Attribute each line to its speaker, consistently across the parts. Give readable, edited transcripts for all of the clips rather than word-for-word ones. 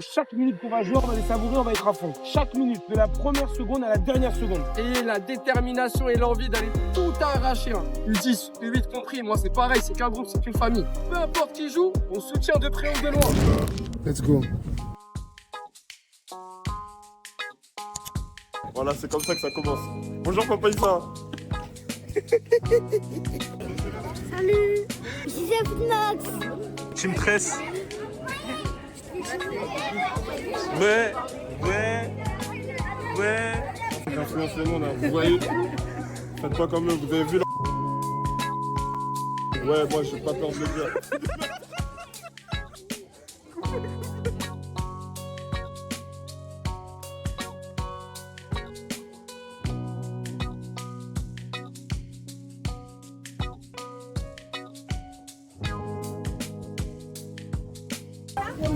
Speaker 1: Chaque minute qu'on va jouer, on va les savourer, on va être à fond. Chaque minute, de la première seconde à la dernière seconde.
Speaker 2: Et la détermination et l'envie d'aller tout arracher. U10, U8 compris, moi c'est pareil, c'est qu'un groupe, c'est qu'une famille. Peu importe qui joue, on soutient de près ou de loin.
Speaker 1: Let's go.
Speaker 3: Voilà, c'est comme ça que ça commence. Bonjour Papa Issa.
Speaker 4: Salut, je suis Max.
Speaker 3: Team 13. Ouais. J'influence le monde, hein. Vous voyez. Faites pas comme eux, vous avez vu là. Ouais, moi j'ai pas peur de le dire.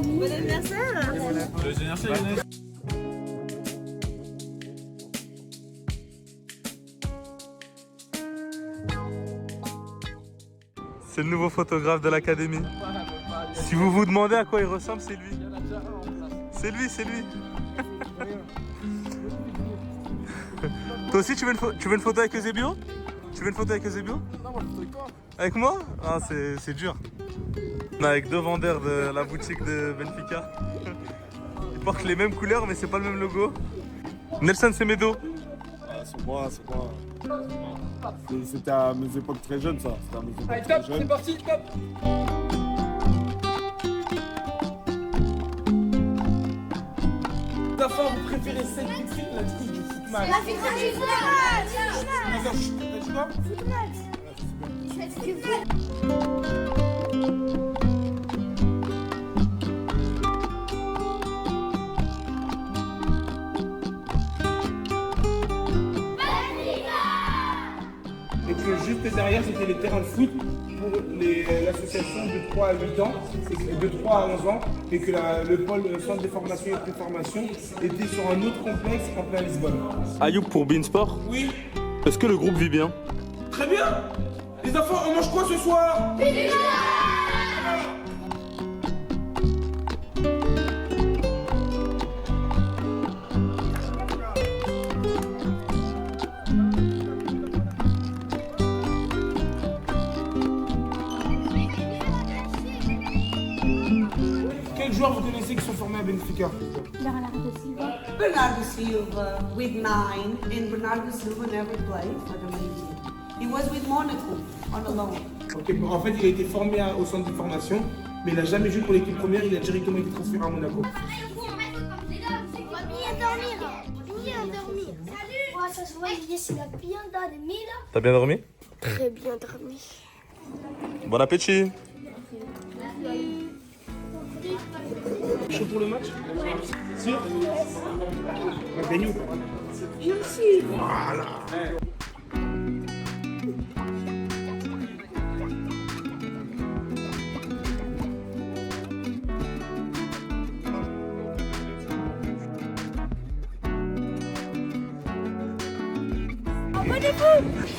Speaker 4: Bon anniversaire.
Speaker 5: C'est le nouveau photographe de l'académie. Si vous vous demandez à quoi il ressemble, c'est lui. C'est lui. Toi aussi, tu veux une photo avec Eusebio? Tu veux une photo avec Eusebio?
Speaker 2: Non, moi je fais quoi?
Speaker 5: Avec moi? Ah, c'est dur. On est avec deux vendeurs de la boutique de Benfica. Ils portent les mêmes couleurs, mais c'est pas le même logo. Nelson Semedo.
Speaker 3: Ah, c'est moi. C'était à mes époques très jeunes, ça. C'était à mes époques
Speaker 2: Allez,
Speaker 3: très
Speaker 2: top, c'est
Speaker 3: jeunes.
Speaker 2: parti, top.
Speaker 1: D'abord, vous préférez cette vitrine ou la vitrine du footmatch?
Speaker 4: La vitrine du
Speaker 1: D'accord, t'as dit quoi? Et que juste derrière, c'était les terrains de foot pour l'association de 3 à 8 ans, de 3 à 11 ans, et que le pôle centre de formation et de préformation était sur un autre complexe en plein Lisbonne.
Speaker 5: Ayoub pour Beansport.
Speaker 1: Oui,
Speaker 5: Est-ce que le groupe vit bien?
Speaker 1: très bien. Les enfants, on mange quoi ce soir? Quels joueurs vous connaissez qui sont formés à Benfica?
Speaker 6: Bernardo Silva with 9, and Bernardo Silva never played for the main team. He was with Monaco on a loan.
Speaker 1: Ok, bon, en fait, il a été formé au centre de formation, mais il n'a jamais joué pour l'équipe première, il a directement été transféré à Monaco.
Speaker 4: Bien dormir. Ouais, ça se voit, Elias, il a bien dormi là.
Speaker 5: T'as bien dormi?
Speaker 4: Très bien dormi.
Speaker 5: Bon appétit.
Speaker 1: Chaud pour le match? Sûr? On va gagner ou pas?
Speaker 4: Bien sûr.
Speaker 1: Voilà.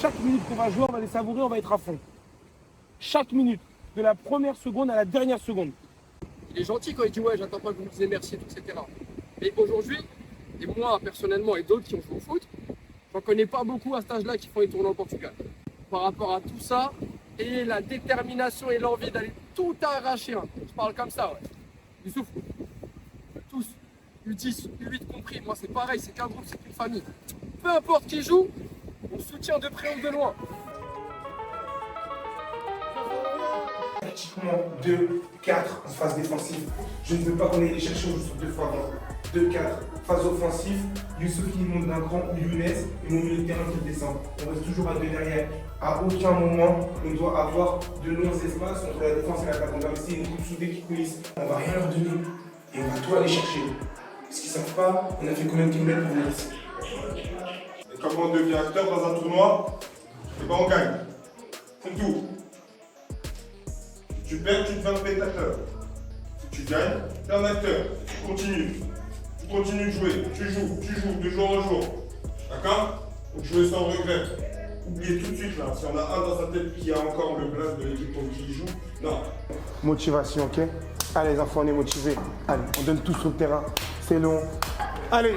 Speaker 1: Chaque minute qu'on va jouer, on va les savourer, on va être à fond. Chaque minute, de la première seconde à la dernière seconde.
Speaker 2: Il est gentil quand il dit ouais, j'attends pas que vous me disiez merci, etc. Mais aujourd'hui, et moi personnellement et d'autres qui ont joué au foot, j'en connais pas beaucoup à cet âge-là qui font les tournois au Portugal. Par rapport à tout ça, et la détermination et l'envie d'aller tout arracher. Je parle comme ça, ouais. Ils souffrent. Tous. U10, U8 compris, moi c'est pareil, c'est qu'un groupe, c'est qu'une famille. Peu importe qui joue, on soutient de près ou de loin.
Speaker 1: Tactiquement, 2, 4 en phase défensive. Je ne veux pas qu'on aille les chercher au juste 2 fois avant. 2, 4, phase offensive. Youssouf qui monte d'un cran ou Younes et mon milieu de terrain qui descend. On reste toujours à 2 derrière. À aucun moment, on doit avoir de longs espaces entre la défense et l'attaque. On va rester une coupe soudée qui coulisse. On va rien leur donner et on va tout aller chercher. Parce qu'ils ne savent pas, on a fait combien de kilomètres pour venir ici.
Speaker 3: Et comment on devient acteur dans un tournoi? Et ben on gagne. C'est tout. Si tu perds, tu deviens spectateur. Si tu gagnes, t'es un acteur. Tu continues. Tu continues de jouer. Tu joues, de jour en jour. D'accord? Donc jouer sans regret. oubliez tout de suite là. Si on a un dans sa tête qui a encore le blast de l'équipe contre qui il joue, non.
Speaker 1: Motivation, ok? Allez les enfants, on est motivés. Allez, on donne tout sur le terrain. C'est long. Allez!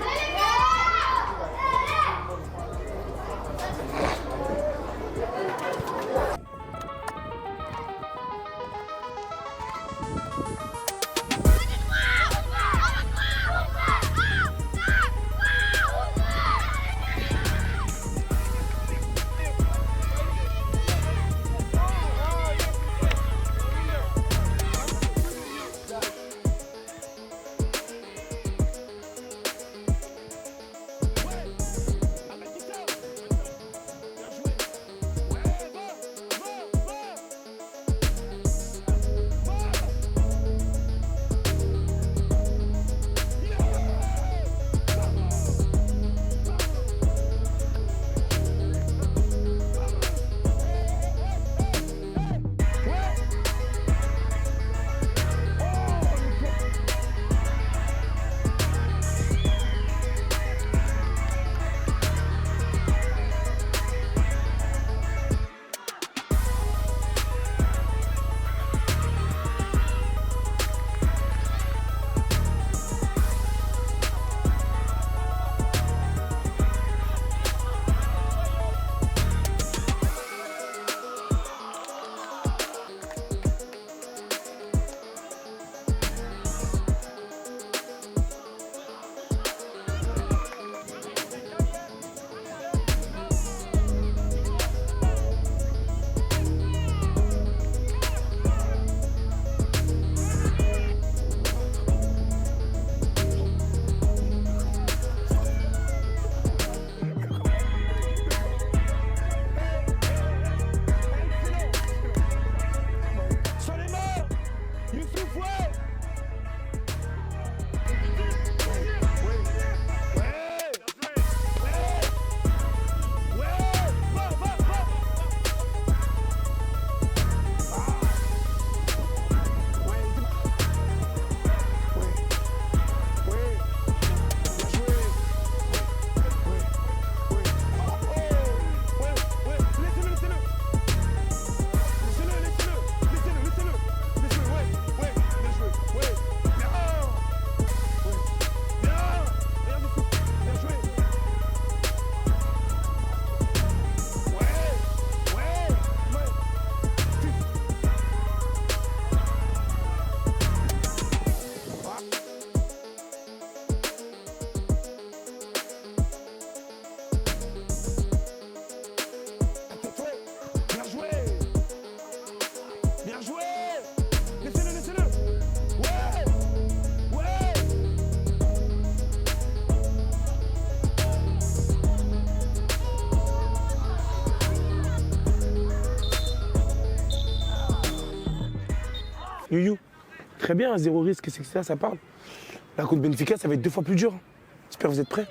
Speaker 1: You, très bien, zéro risque, c'est que ça parle. La contre Benfica, ça va être 2 fois plus dur. J'espère que vous êtes prêts.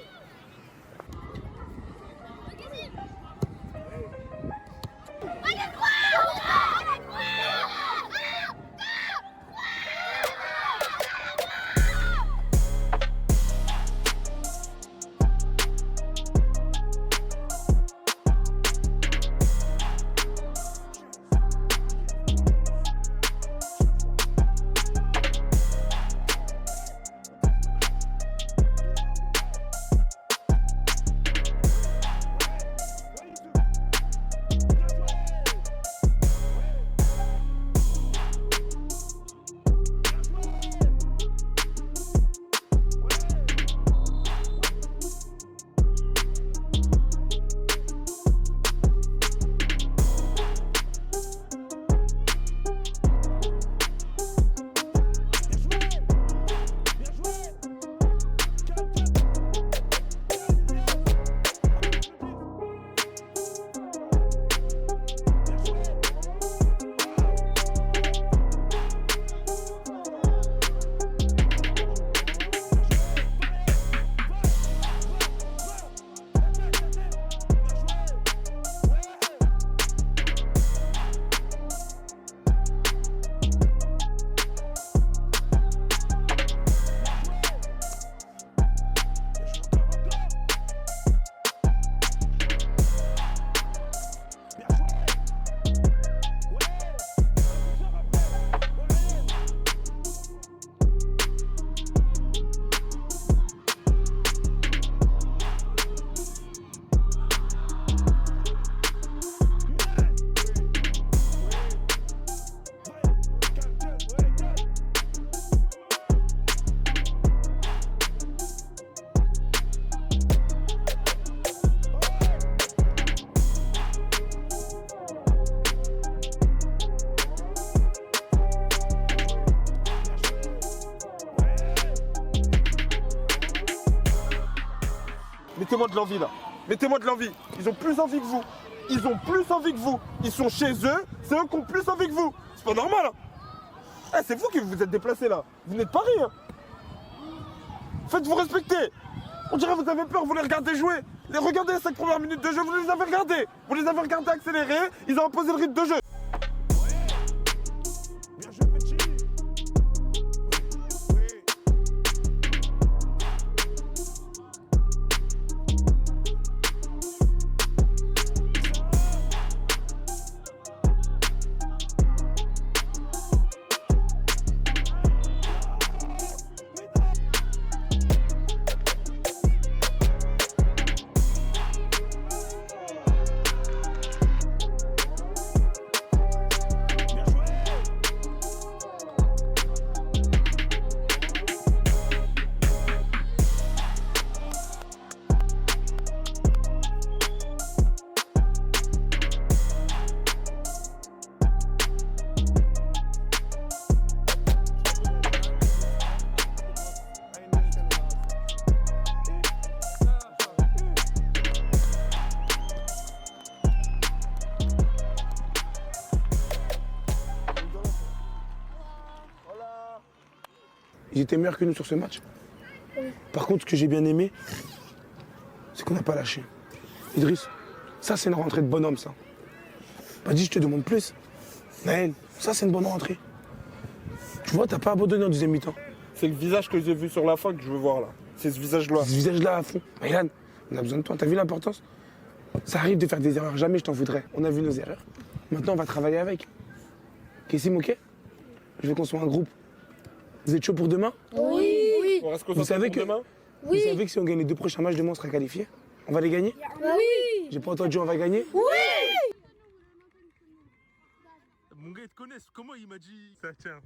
Speaker 3: Mettez-moi de l'envie là. Mettez-moi de l'envie. Ils ont plus envie que vous. Ils ont plus envie que vous. Ils sont chez eux. C'est eux qui ont plus envie que vous. C'est pas normal. Hein. Eh, c'est vous qui vous êtes déplacés là. Vous n'êtes pas rien. Faites-vous respecter. On dirait que vous avez peur, vous les regardez jouer. Les regardez les 5 premières minutes de jeu, vous les avez regardés. Vous les avez regardés accélérer. Ils ont imposé le rythme de jeu. Bien joué, petit.
Speaker 7: Ils étaient meilleurs que nous sur ce match. Par contre, ce que j'ai bien aimé, c'est qu'on n'a pas lâché. Idriss, ça c'est une rentrée de bonhomme, ça. Pas dit, je te demande plus. Naël, ça c'est une bonne rentrée. Tu vois, t'as pas abandonné en deuxième mi-temps.
Speaker 3: C'est le visage que j'ai vu sur la fin que je veux voir là. C'est ce visage-là.
Speaker 7: Ce visage-là à fond. Maïlan, on a besoin de toi. T'as vu l'importance? Ça arrive de faire des erreurs, jamais je t'en voudrais. On a vu nos erreurs. Maintenant, on va travailler avec. Kessim, ok? Je veux qu'on soit un groupe. Vous êtes chaud pour demain?
Speaker 4: Oui.
Speaker 3: On reste
Speaker 7: Vous savez que,
Speaker 3: demain.
Speaker 7: vous savez que si on gagne les 2 prochains matchs, demain on sera qualifié? On va les gagner?
Speaker 4: Oui.
Speaker 7: J'ai pas entendu on va gagner?
Speaker 5: Mon gars, ils te connaissent. Comment il m'a dit ça? Tiens.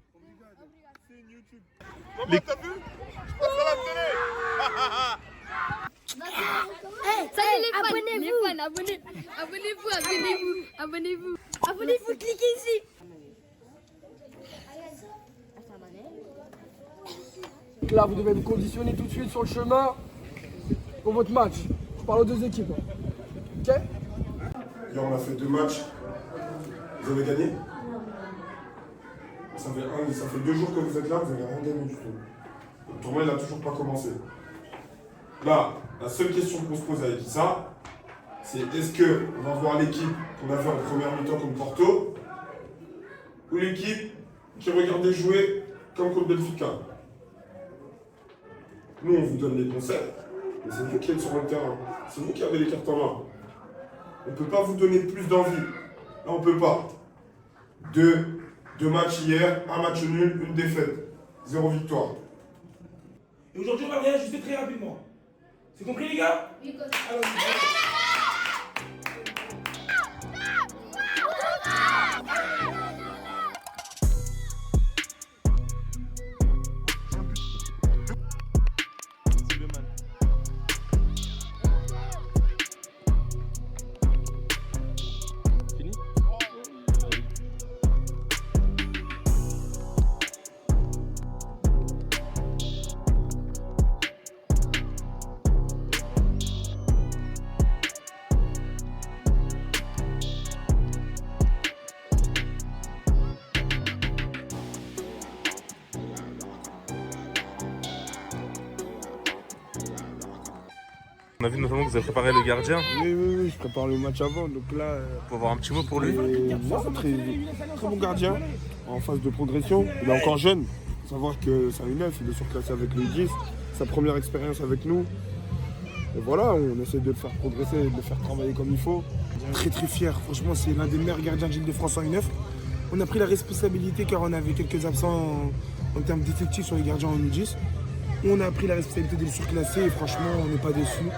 Speaker 3: Maman, t'as vu? Je passe à la télé.
Speaker 4: Abonnez-vous, cliquez ici.
Speaker 2: Là, vous devez vous conditionner tout de suite sur le chemin pour votre match. Je parle aux deux équipes. Ok?
Speaker 3: Hier, on a fait 2 matchs. Vous avez gagné? Ça fait 2 jours que vous êtes là, vous n'avez rien gagné du tout. Le tournoi, il n'a toujours pas commencé. Là, la seule question qu'on se pose avec ça, c'est est-ce qu'on va voir l'équipe qu'on a fait en première mi-temps contre Porto ou l'équipe qui regardait jouer comme contre Benfica? Nous, on vous donne les conseils, mais c'est vous qui êtes sur le terrain. C'est vous qui avez les cartes en main. On ne peut pas vous donner plus d'envie. Là, on ne peut pas. 2 matchs hier, 1 match nul, 1 défaite. 0 victoire.
Speaker 1: Et aujourd'hui, on va réajuster très rapidement. C'est compris, les gars? Oui, alors,
Speaker 5: On a vu notamment que vous avez préparé le gardien.
Speaker 3: Oui, je prépare le match avant, donc là...
Speaker 5: Pour avoir un petit mot pour lui.
Speaker 3: Non, très bon gardien, en phase de progression. Il est encore jeune, il faut savoir que c'est un U9, il est surclassé avec le 10, sa première expérience avec nous. Et voilà, on essaie de le faire progresser, de le faire travailler comme il faut.
Speaker 7: Très très fier, franchement c'est l'un des meilleurs gardiens de l'Île-de-France en U9. On a pris la responsabilité car on avait quelques absents en termes d'effectifs sur les gardiens en U10. On a pris la responsabilité de le surclasser et franchement on n'est pas déçus.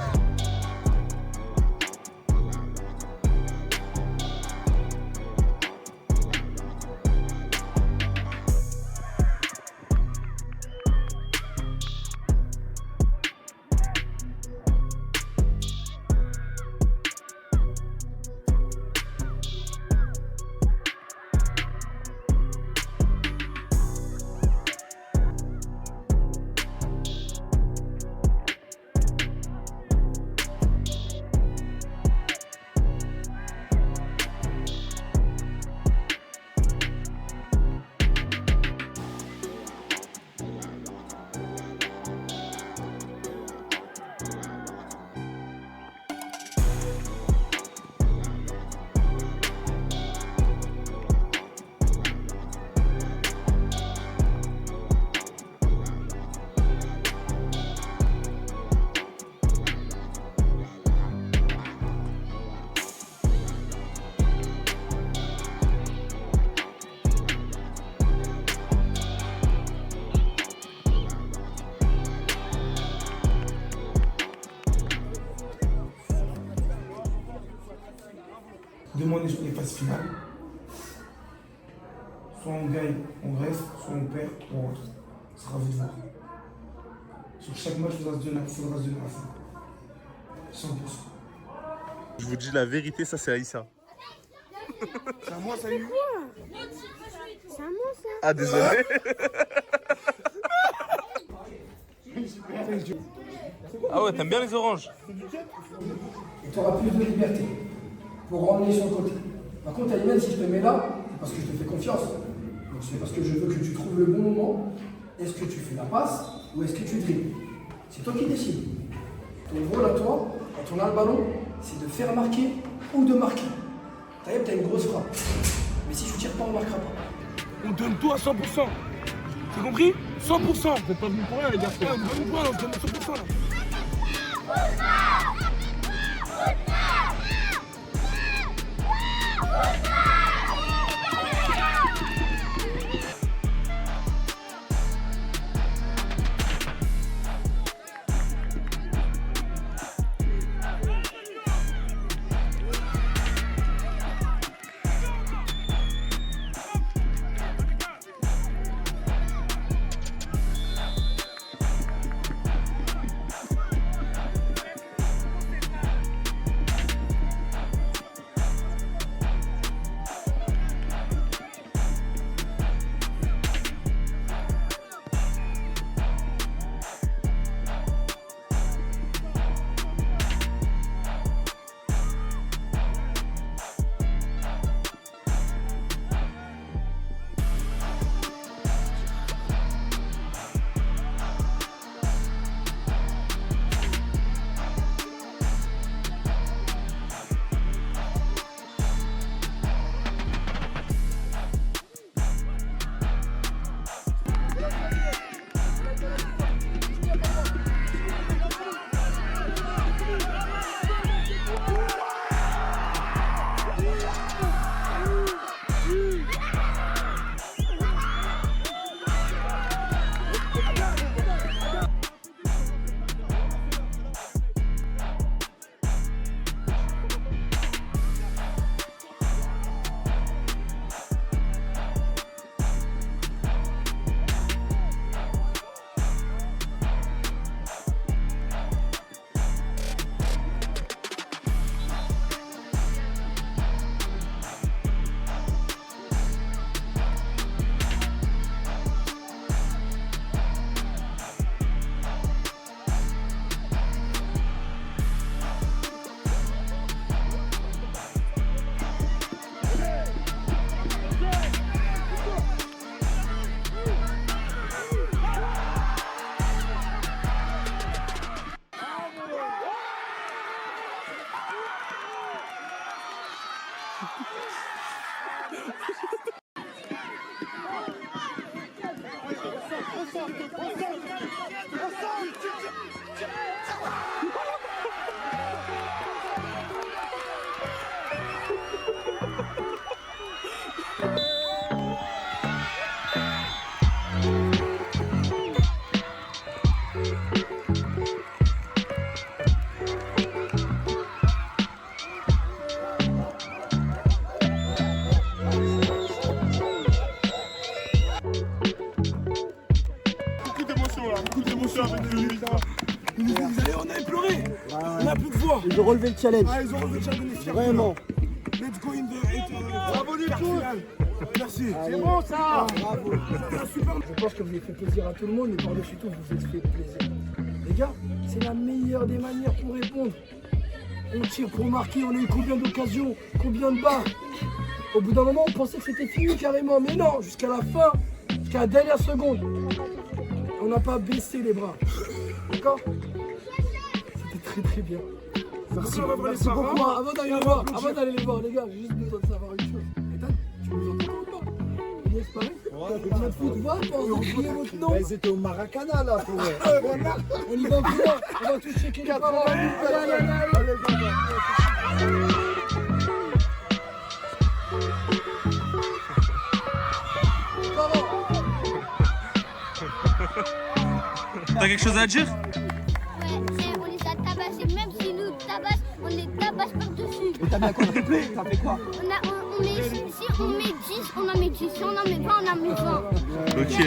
Speaker 1: Demain, on est sur les phases finales. Soit on gagne, on reste, soit on perd, on rentre. Ce sera à vous de voir. Sur chaque match, il faudra se donner à fond. 100%.
Speaker 5: Je vous dis la vérité, ça c'est Aïssa.
Speaker 7: C'est à moi, ça y est.
Speaker 4: C'est à moi ça.
Speaker 5: Ah désolé. Ah ouais, t'aimes bien les oranges?
Speaker 8: Et tu auras plus de liberté pour ramener sur le côté. Par contre, Ayman, si je te mets là, c'est parce que je te fais confiance. Donc c'est parce que je veux que tu trouves le bon moment. Est-ce que tu fais la passe ou est-ce que tu dribbles? C'est toi qui décides. Ton rôle à toi, quand on a le ballon, c'est de faire marquer ou de marquer. Taïeb, t'as une grosse frappe. Mais si tu tires pas, on marquera pas.
Speaker 7: On donne tout à 100%. T'as compris? 100%.
Speaker 2: Vous êtes pas venus pour rien, les gars.
Speaker 7: Ouais, on est pas pour rien, on se donne 100% là. On avait pleuré. On a plus de voix.
Speaker 8: Ils ont relevé le challenge.
Speaker 7: Ah, ils ont relevé le challenge.
Speaker 8: Vraiment.
Speaker 7: Let's go in the bravo les tous. Merci.
Speaker 8: C'est bon ça.
Speaker 7: Bravo. Super.
Speaker 8: Je pense que vous avez fait plaisir à tout le monde, mais par-dessus tout, vous vous êtes fait plaisir. Les gars, c'est la meilleure des manières pour répondre. On tire pour marquer, on a eu combien d'occasions, combien de barres. Au bout d'un moment, on pensait que c'était fini carrément, mais non, jusqu'à la fin, jusqu'à la dernière seconde. On n'a pas baissé les bras. D'accord? C'était très très bien. Merci beaucoup. Avant d'aller les voir, les gars, j'ai juste besoin de savoir une chose. Ethan, tu nous entends ou pas? Inès, pareil? Notre football, on va crier votre nom.
Speaker 9: Ils étaient au Maracana là pour
Speaker 8: On y va plus loin, on va tous checker les paroles. Allez,
Speaker 5: T'as quelque chose à dire?
Speaker 4: Ouais, on les a tabassés, même si nous tabassent, on les tabasse par-dessus.
Speaker 8: Et t'as mis un coup de doublé, t'as fait quoi?
Speaker 4: On met, si on met 10, on en met 10. Si on en met 20, on en met 20.
Speaker 5: Ok.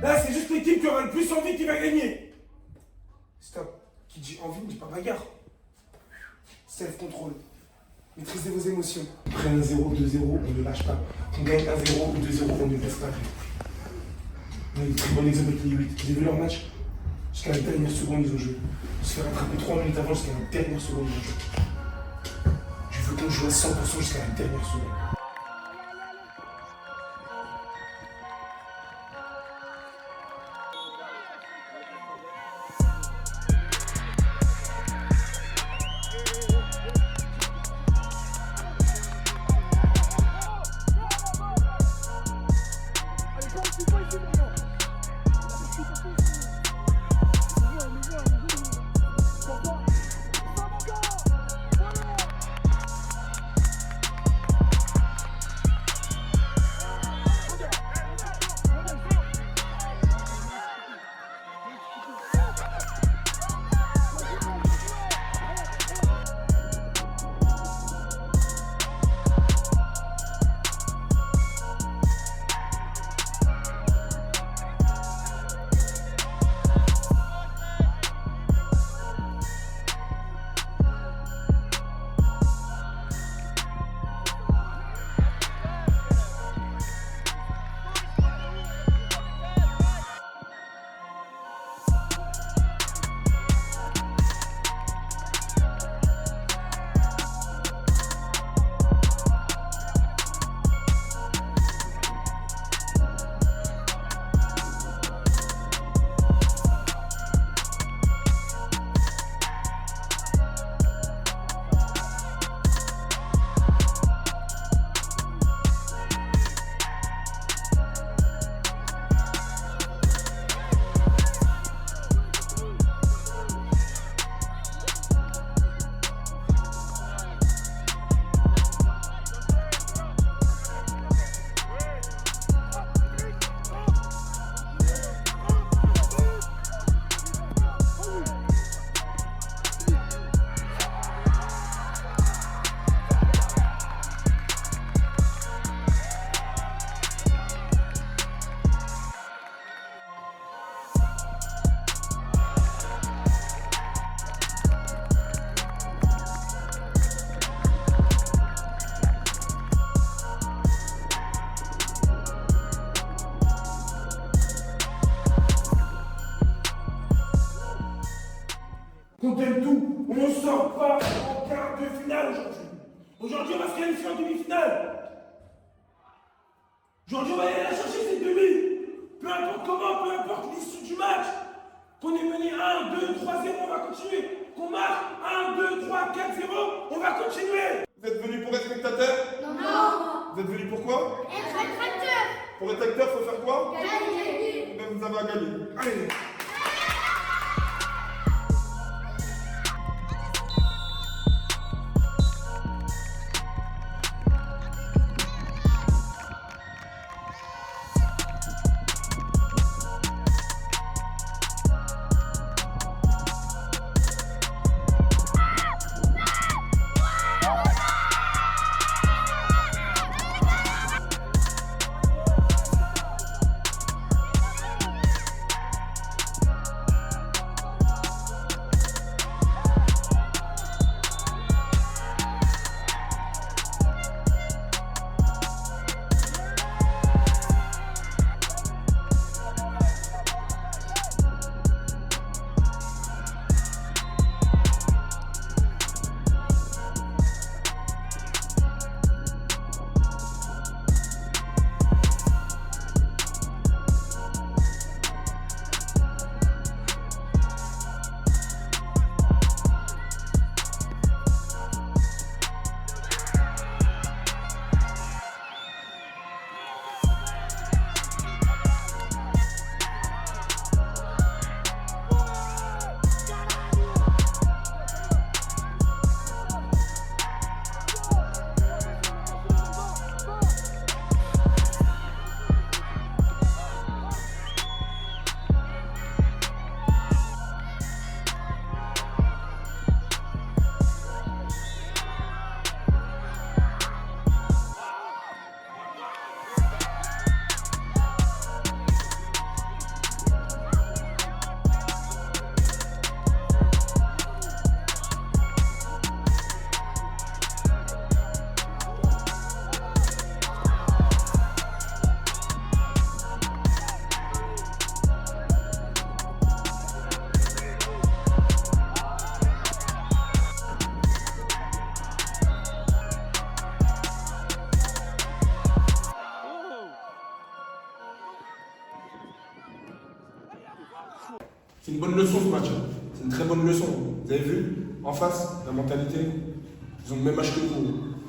Speaker 1: Là, c'est juste l'équipe qui aura le plus envie qui va gagner. Stop. Qui dit envie ne dit pas bagarre. Self-control. Maîtrisez vos émotions. Après 1-0, 2-0, on ne lâche pas. On gagne 1-0 ou 2-0, on ne laisse pas faire. On a des très bons exemples avec les 8. J'ai vu leur match. Jusqu'à la dernière seconde, ils ont joué. On se fait rattraper 3 minutes avant, jusqu'à la dernière seconde, ils ont joué. Je veux qu'on joue à 100% jusqu'à la dernière seconde. Qu'on aime tout, on ne sort pas en quart de finale aujourd'hui. Aujourd'hui, on va se qualifier en demi-finale. Aujourd'hui, on va aller la chercher cette demi. Peu importe comment, peu importe l'issue du match. Qu'on est mené 1, 2, 3, 0, on va continuer. Qu'on marque 1, 2, 3, 4, 0, on va continuer.
Speaker 3: Vous êtes venus pour être spectateur?
Speaker 4: Non.
Speaker 3: Vous êtes venus pourquoi?
Speaker 4: Être acteur.
Speaker 3: Pour être acteur, faut faire quoi?
Speaker 4: Gagner.
Speaker 3: Eh ben, vous avez à gagner.
Speaker 1: Allez.
Speaker 7: une bonne leçon ce match. C'est une très bonne leçon. Vous avez vu, en face, la mentalité, ils ont le même âge que vous.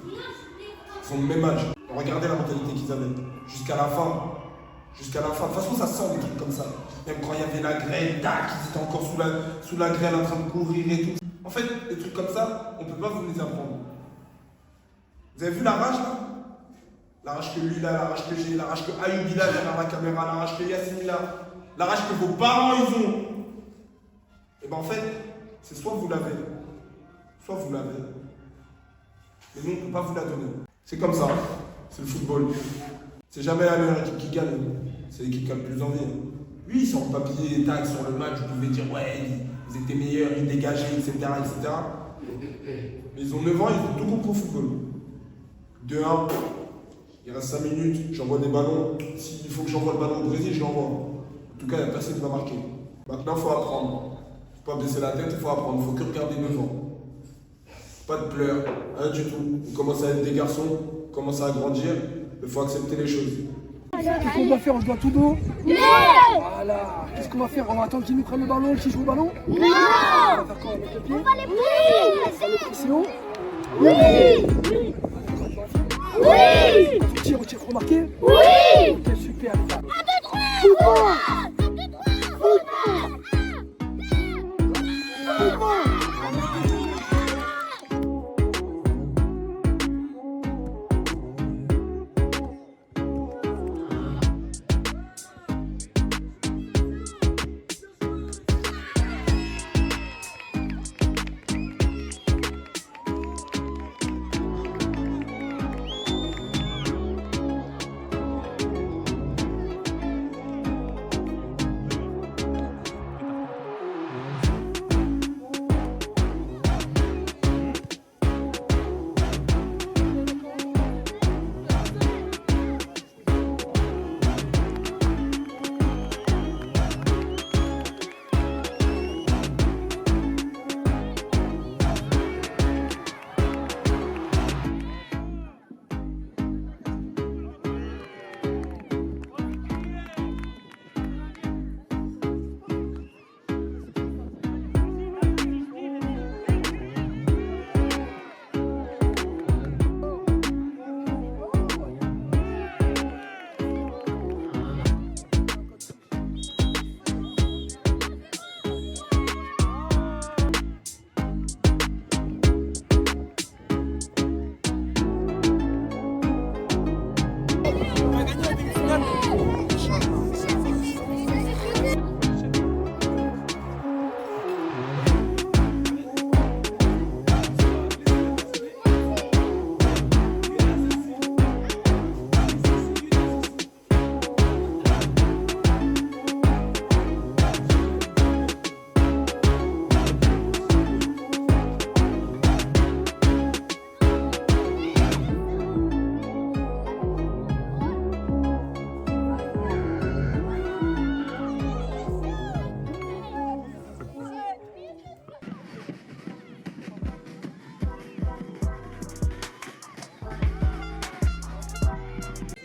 Speaker 7: Ils ont le même âge. Regardez la mentalité qu'ils avaient. Jusqu'à la fin. Jusqu'à la fin. De toute façon, ça sent des trucs comme ça. Même quand il y avait la grêle, tac, ils étaient encore sous la grêle en train de courir et tout. En fait, des trucs comme ça, on ne peut pas vous les apprendre. Vous avez vu la rage là? La rage que lui il a, la rage que j'ai, la rage que Ayoub il a derrière la caméra, la rage que Yassine il a, la rage que vos parents ils ont. Et ben en fait, c'est soit vous l'avez, soit vous l'avez. Mais nous on ne peut pas vous la donner. C'est comme ça, c'est le football. C'est jamais la meilleure équipe qui gagne, c'est l'équipe qui a le plus envie. Oui, sur le papier, tac, sur le match, vous pouvez dire ouais, ils étaient meilleurs, ils dégageaient, etc. etc. Mais ils ont 9 ans, ils ont tout compris au football. 2-1, il reste 5 minutes, j'envoie des ballons. S'il faut que j'envoie le ballon au Brésil, je l'envoie. En tout cas, il n'y a personne qui va marquer. Maintenant, il faut apprendre. Il ne faut pas baisser la tête, il faut apprendre. Il ne faut que regarder devant. Pas de pleurs, rien du tout. On commence à être des garçons, on commence à grandir, il faut accepter les choses.
Speaker 8: Qu'est-ce qu'on doit faire? On se doit tout dos? Non. Voilà. Qu'est-ce qu'on va faire? On va attendre qu'ils nous prennent le ballon, qu'ils jouent au ballon? Non. On va faire quoi avec le pied?
Speaker 4: On va les prendre.
Speaker 8: Sinon?
Speaker 4: Oui. Oui.
Speaker 8: Tu tires, remarqué?
Speaker 4: Oui.
Speaker 8: Ok, super.
Speaker 4: 1, 2, 3. Football. 1, 2, 3. Football. Football.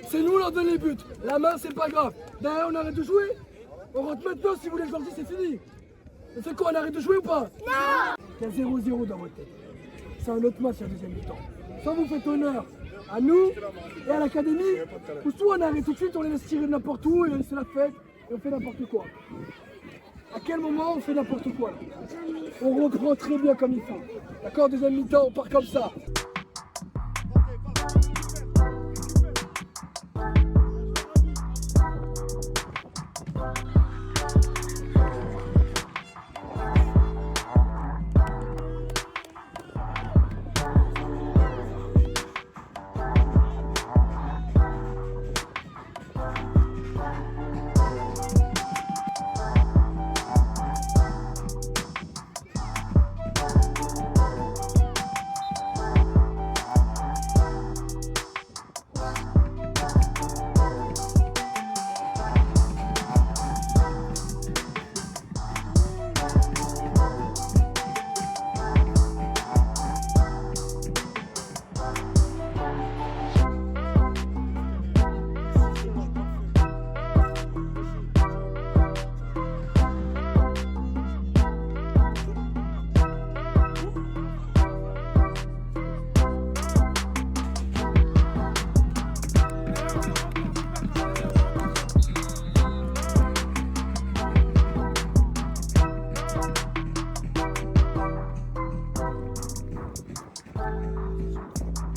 Speaker 8: C'est nous leur donne les buts. La main, c'est pas grave. Derrière, on arrête de jouer. On rentre maintenant, si vous voulez le sortir, c'est fini. On fait quoi? On arrête de jouer ou pas? Non. Il y a 0-0 dans votre tête. C'est un autre match à deuxième mi-temps. Soit vous faites honneur à nous et à l'académie, ou soit on arrête tout de suite, on les laisse tirer de n'importe où et c'est la fête et on fait n'importe quoi. À quel moment on fait n'importe quoi là? On reprend très bien comme il faut. D'accord? Deuxième mi-temps, on part comme ça.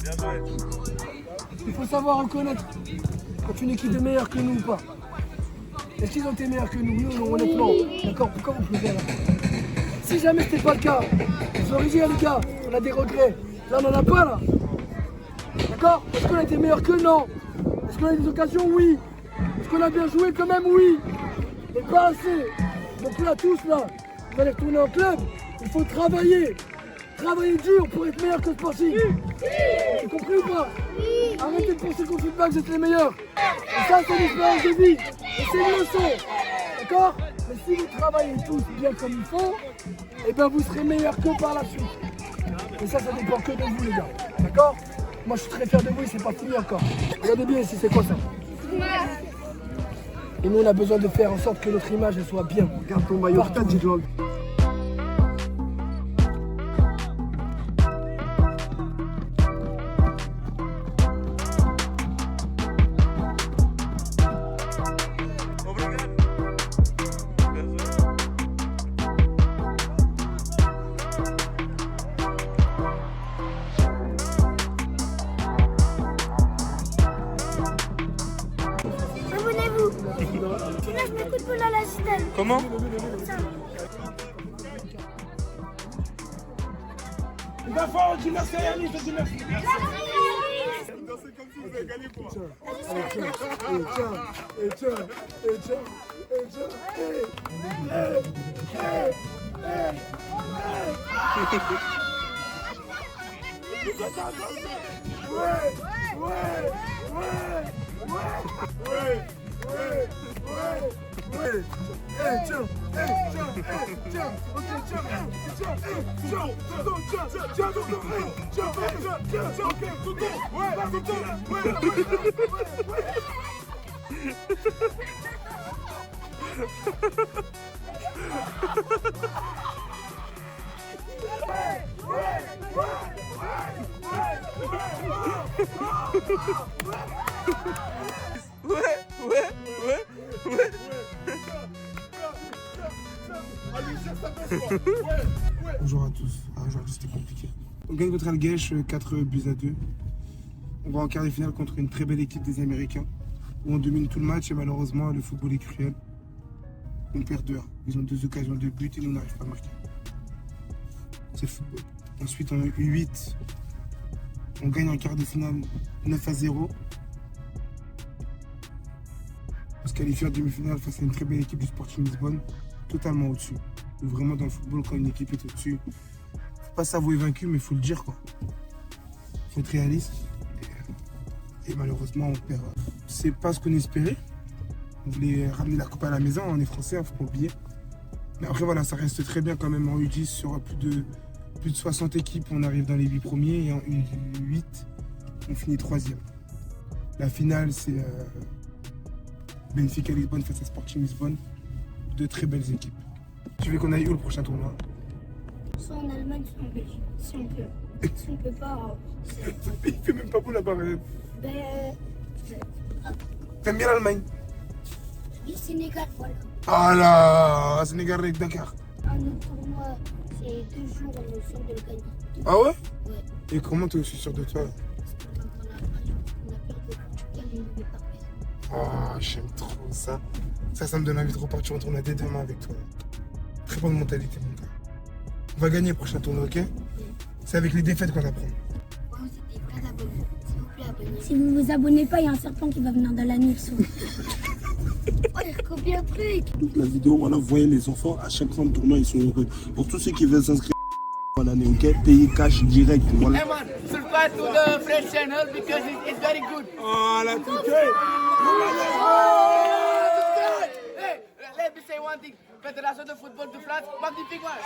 Speaker 5: Bien joué.
Speaker 8: Il faut savoir reconnaître quand une équipe est meilleure que nous ou pas. Est-ce qu'ils ont été meilleurs que nous? Oui ou non, honnêtement. D'accord, pourquoi vous pleurez là? Si jamais c'était pas le cas, vous auriez dit, les gars, on a des regrets. Là, on n'en a pas là. D'accord? Est-ce qu'on a été meilleurs que non? Est-ce qu'on a eu des occasions? Oui. Est-ce qu'on a bien joué quand même? Oui. Mais pas assez. Donc là, tous là, vous allez retourner en club. Il faut travailler. Travailler dur pour être meilleur que Sporting. Vous compris ou pas? Arrêtez de penser qu'au football vous êtes les meilleurs. Et ça, c'est l'expérience de vie. Et c'est une leçon. D'accord? Mais si vous travaillez tous bien comme il faut, eh bien vous serez meilleurs que par la suite. Et ça dépend que de vous, les gars. D'accord? Moi, je suis très fier de vous et c'est pas fini encore. Regardez bien ici, c'est quoi ça? Et nous, on a besoin de faire en sorte que notre image elle soit bien.
Speaker 9: Regarde ton maillot de tête, dis-le.
Speaker 5: Obrigado. Bien joué.
Speaker 4: Abonnez-vous. Sinon, je m'écoute pour la citelle.
Speaker 5: Comment?
Speaker 7: Il va falloir dire merci à Yannick, dis merci.
Speaker 3: Dansez comme si vous avez gagné quoi.
Speaker 7: Bonjour à tous. Aujourd'hui c'était compliqué. On gagne contre Alguèche 4-2. On va en quart de finale contre une très belle équipe des Américains où on domine tout le match et malheureusement le football est cruel. On perd 2-1. Ils ont 2 occasions de but et nous n'arrivons pas à marquer. C'est le football. Ensuite en U8, on gagne en quart de finale 9-0. On se qualifie en demi-finale face à une très belle équipe du Sporting Lisbonne, totalement au-dessus. Ou vraiment dans le football, quand une équipe est au-dessus, faut pas s'avouer vaincu, mais faut le dire quoi. Faut être réaliste. Et malheureusement, on perd. C'est pas ce qu'on espérait. On voulait ramener la coupe à la maison, on est français, faut pas oublier. Mais après voilà, ça reste très bien quand même en U10 sur plus de 60 équipes, on arrive dans les 8 premiers et en U8, on finit 3e. La finale, c'est Benfica Lisbonne face à Sporting Lisbonne. 2 très belles équipes. Tu veux qu'on aille où le prochain tournoi?
Speaker 4: Soit en Allemagne, soit en Belgique. Si on peut. Si on peut pas,
Speaker 7: Il fait même pas beau là-bas.
Speaker 4: ben,
Speaker 7: T'aimes bien l'Allemagne?
Speaker 4: du Sénégal, voilà.
Speaker 7: Ah là, Sénégal avec Dakar.
Speaker 4: Un autre tournoi, c'est 2 jours, on est sûr de le gagner.
Speaker 7: Ah ouais?
Speaker 4: Ouais.
Speaker 7: Et comment tu es aussi sûr de toi?
Speaker 4: Parce que quand on a peur de Portugal, il ne veut pas perdre.
Speaker 7: Ah, j'aime trop ça. Ça me donne envie de repartir en tournoi dès demain avec toi. Très bonne mentalité, mon gars. On va gagner le prochain tournoi, ok? C'est avec les défaites qu'on apprend.
Speaker 4: Quand vous êtes des vrais abonnés, s'il vous plaît, abonnez-vous. Si vous vous abonnez pas, il y a un serpent qui va venir dans la nuit. Oh, il recopie un truc.
Speaker 9: Toute la vidéo, voilà, vous voyez les enfants, à chaque fin de tournoi, ils sont heureux. Pour tous ceux qui veulent s'inscrire à l'année, ok? Payez cash direct, voilà.
Speaker 10: Hey man, subscribe to the French channel because it's very good.
Speaker 7: Oh, la touquée!
Speaker 10: Hey, let me say one thing. Fédération de football de France, magnifique match.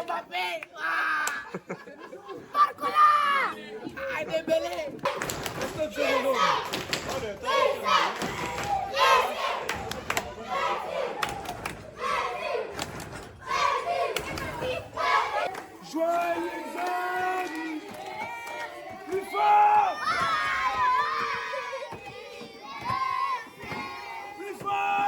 Speaker 10: Mbappé!
Speaker 4: Barcola!
Speaker 10: Ah, Dembélé!
Speaker 7: Joyeux anniversaire! Plus fort! Plus fort!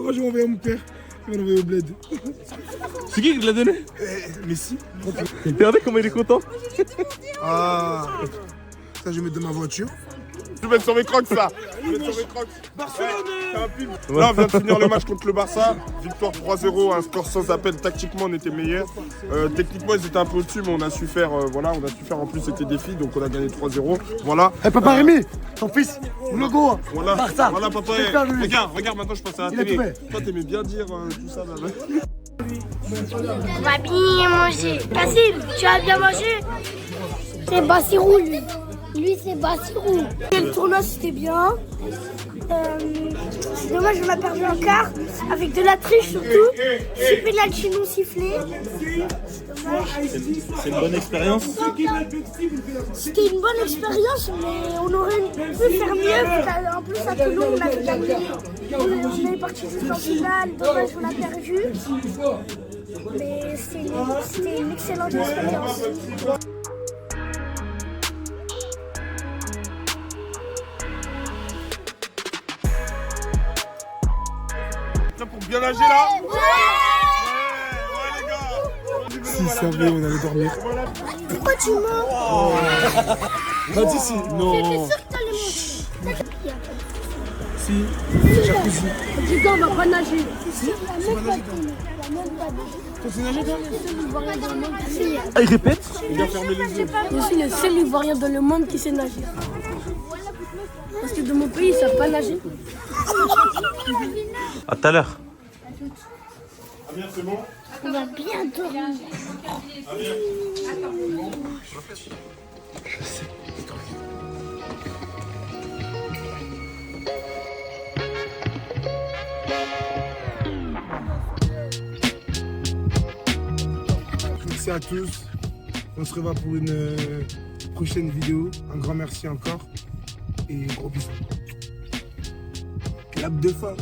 Speaker 7: quand je vais envoyer à mon père, il va l'envoyer au bled.
Speaker 5: C'est qui te l'a donné?
Speaker 7: Messi.
Speaker 5: Regardez comment il est content.
Speaker 7: Ah, ça je vais mettre dans ma voiture.
Speaker 3: Je vais mettre sur mes crocs ça. Je vais mettre sur mes crocs. Là on vient de finir le match contre le Barça. Victoire 3-0, un score sans appel. Tactiquement on était meilleurs. Techniquement ils étaient un peu au-dessus, mais on a su faire voilà, on a su faire en plus c'était défi, donc on a gagné 3-0. Voilà.
Speaker 8: Eh papa Rémi, ton fils, logo,
Speaker 3: Voilà,
Speaker 8: Barça.
Speaker 3: voilà papa. Regarde maintenant je passe à la télé. Toi t'aimais bien dire tout ça là.
Speaker 4: On va bien manger. Cassim, tu as bien mangé? C'est Bassirou, lui. Lui, c'est Bassirou. Le tournoi, c'était bien. C'est dommage, on a perdu un quart. Avec de la triche, surtout. 6 pénaltys non sifflés. C'est dommage.
Speaker 5: C'est une bonne expérience.
Speaker 4: C'était une bonne expérience, mais on aurait pu faire mieux. En plus, à Toulon, on avait gagné. On est parti jusqu'en finale. Dommage, on a perdu. Mais c'était une excellente expérience.
Speaker 3: Pour bien nager là.
Speaker 7: Ouais les gars. S'ils savaient, on allait dormir.
Speaker 4: Pourquoi tu mens?
Speaker 7: Vas-y, si. Non.
Speaker 4: C'était sûr que t'allais mentir.
Speaker 7: Si. Jacuzzi.
Speaker 4: Du coup, on va pas nager. C'est sûr, la même pas de
Speaker 7: Toi, tu nages, toi?
Speaker 5: Ah, il répète?
Speaker 7: Il a fermé les yeux.
Speaker 4: Je suis le seul Ivoirien dans le monde qui sait nager. Parce que dans mon pays, ils savent pas nager.
Speaker 5: À tout à l'heure.
Speaker 3: Amir, c'est bon?
Speaker 4: On va bien dormir.
Speaker 7: Je sais. Merci à tous. On se revoit pour une prochaine vidéo. Un grand merci encore. Et gros bisous. Clap de fin.